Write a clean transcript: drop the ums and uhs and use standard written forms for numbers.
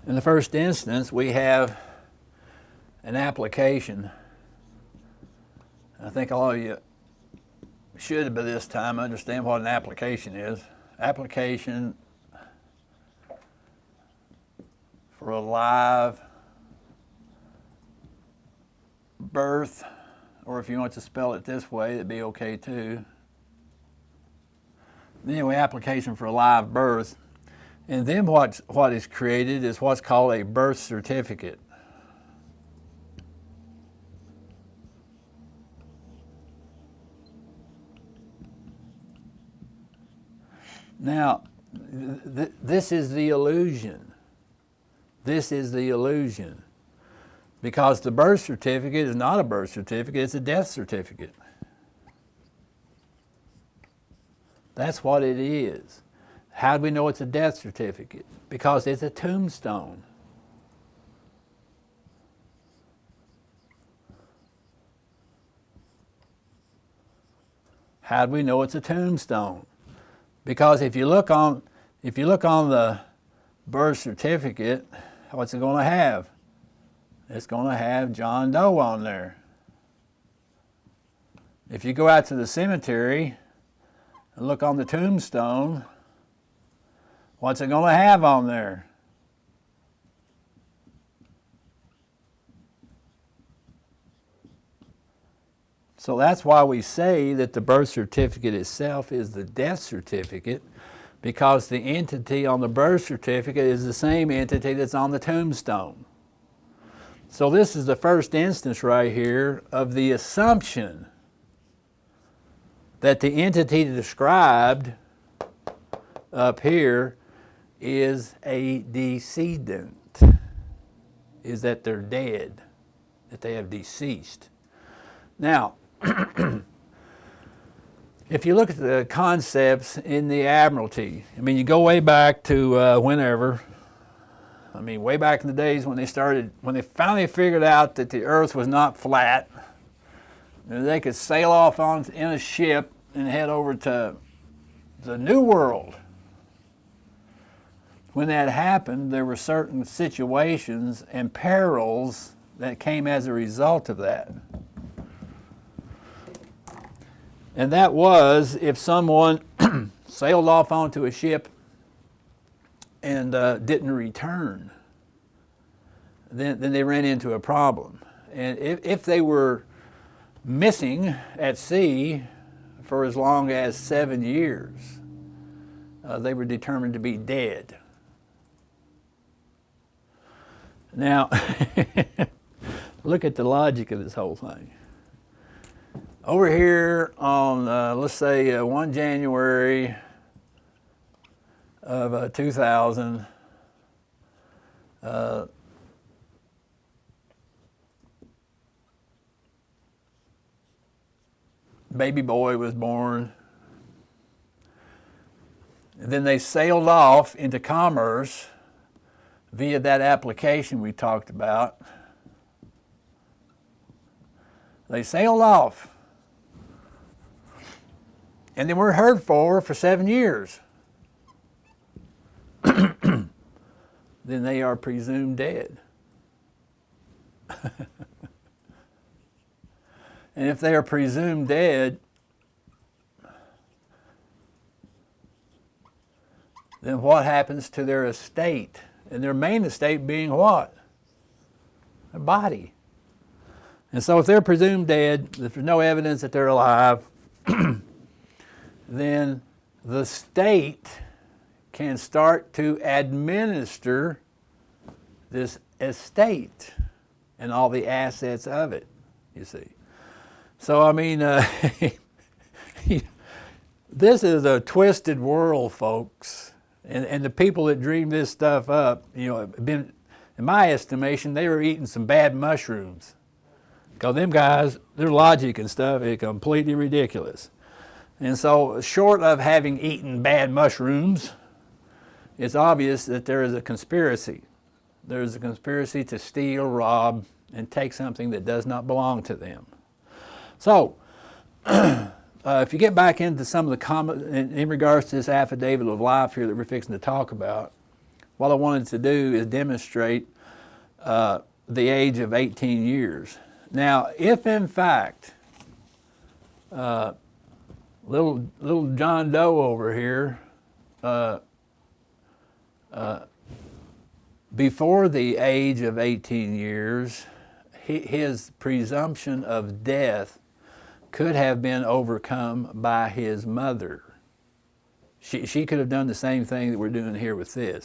In the first instance, we have an application. I think all of you should by this time understand what an application is. Application for a live birth, or if you want to spell it this way, it'd be okay too. Anyway, application for a live birth. And then what is created is what's called a birth certificate. Now, this is the illusion. This is the illusion. Because the birth certificate is not a birth certificate, it's a death certificate. That's what it is. How do we know it's a death certificate? Because it's a tombstone. How do we know it's a tombstone? Because if you look on the birth certificate, what's it going to have? It's going to have John Doe on there. If you go out to the cemetery and look on the tombstone, what's it going to have on there? So that's why we say that the birth certificate itself is the death certificate, because the entity on the birth certificate is the same entity that's on the tombstone. So this is the first instance right here of the assumption that the entity described up here is a decedent, is that they're dead, that they have deceased. Now, if you look at the concepts in the Admiralty, I mean, you go way back to whenever, I mean, way back in the days when they finally figured out that the earth was not flat, they could sail off in a ship and head over to the New World. When that happened, there were certain situations and perils that came as a result of that. And that was if someone sailed off onto a ship and didn't return, then they ran into a problem. And if they were missing at sea for as long as 7 years, they were determined to be dead. Now, look at the logic of this whole thing. Over here on, let's say, 1 January of 2000, baby boy was born. And then they sailed off into commerce via that application we talked about. They sailed off. And they weren't heard for 7 years. Then they are presumed dead. And if they are presumed dead, then what happens to their estate? And their main estate being what? Their body. And so if they're presumed dead, if there's no evidence that they're alive, then the state can start to administer this estate and all the assets of it, you see. So, I mean, this is a twisted world, folks. And the people that dreamed this stuff up, you know, in my estimation, they were eating some bad mushrooms. Because them guys, their logic and stuff is completely ridiculous. And so, short of having eaten bad mushrooms, it's obvious that there is a conspiracy. There's a conspiracy to steal, rob, and take something that does not belong to them. So, if you get back into some of the comments in regards to this affidavit of life here that we're fixing to talk about, what I wanted to do is demonstrate the age of 18 years. Now, if in fact, little John Doe over here, before the age of 18 years, his presumption of death could have been overcome by his mother. She could have done the same thing that we're doing here with this.